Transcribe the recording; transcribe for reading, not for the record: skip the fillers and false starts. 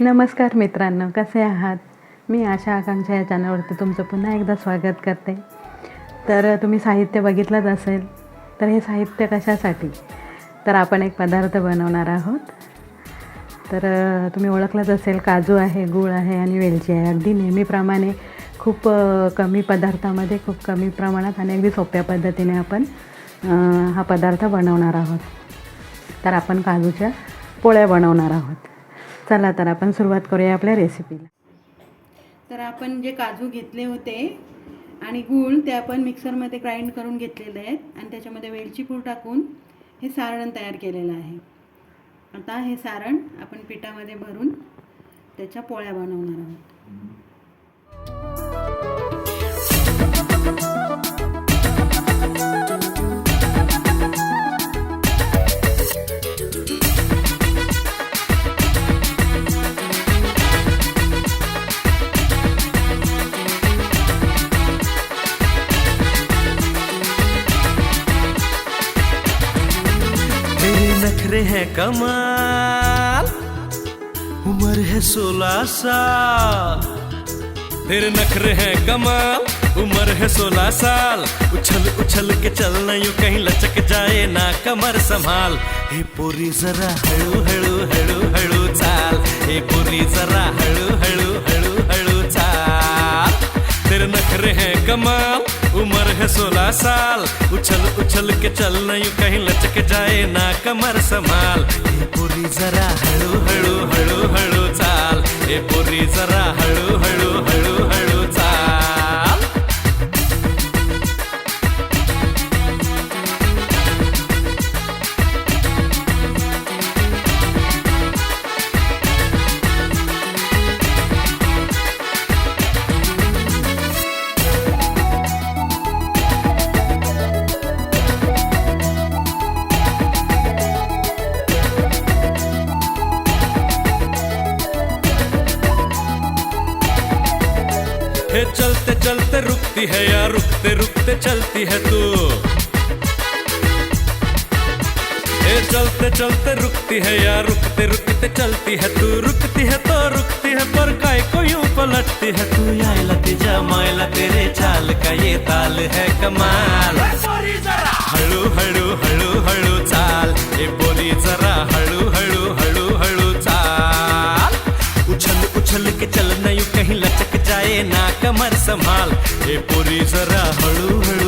नमस्कार मित्रांनो, कसे आहात? मी आशा आकांक्षा या चॅनलवरती तुमचं पुन्हा एकदा स्वागत करते. तर तुम्ही साहित्य बघितलंच असेल. तर हे साहित्य कशासाठी? तर आपण एक पदार्थ बनवणार आहोत. तर तुम्ही ओळखलंच असेल, काजू आहे, गूळ आहे आणि वेलची आहे. अगदी नेहमीप्रमाणे खूप कमी पदार्थामध्ये खूप कमी प्रमाणात आणि अगदी सोप्या पद्धतीने आपण हा पदार्थ बनवणार आहोत. तर आपण काजूच्या पोळ्या बनवणार आहोत. चला तर आपण सुरुवात करूया आपल्या रेसिपीला. तर आपण जे काजू घेतले होते आणि गूळ ते आपण मिक्सरमध्ये ग्राइंड करून घेतलेले आहेत आणि त्याच्यामध्ये वेलची पूड टाकून हे सारण तयार केलेलं आहे. आता हे सारण आपण पिठामध्ये भरून त्याच्या पोळ्या बनवणार आहोत. नखरे हैं कमाल, उम्र है 16 साल. तेरे नखरे हैं कमाल, उम्र है 16 साल. उछल उछल के चलना यूं कहीं लचक जाए ना कमर संभाल. हे पोरी जरा हळू हळू हळू हळू चाल. हे पोरी जरा हळू हळू हळू हळू चाल. तेरे नखरे हैं कमाल, उम्र है 16 साल. उछल उछल के चलना यूं कहीं लचक जाए ना कमर संभाल. हे पोरी जरा हळू हळू हळू हळू चाल. हे पोरी जरा हळू हळू हळू हळू चाल. हे चलते चलते रुकती है या रुकते रुकते चलती है तू. हे चलते चलते रुकती है या रुकते रुकते चलती है तू. रुकती है तो रुकती है पर काय को यूं पलटती है तू. यायला तिच्या मायला तेरे चाल का ये ताल है कमाल. हळू हळू हळू हळू चाल. हे बोली जरा हळू हळू हळू हळू चाल. उछल उछल के चलना यूं कहीं लचक जाए ना कमर संभाल. हे पोरी जरा हळू हळू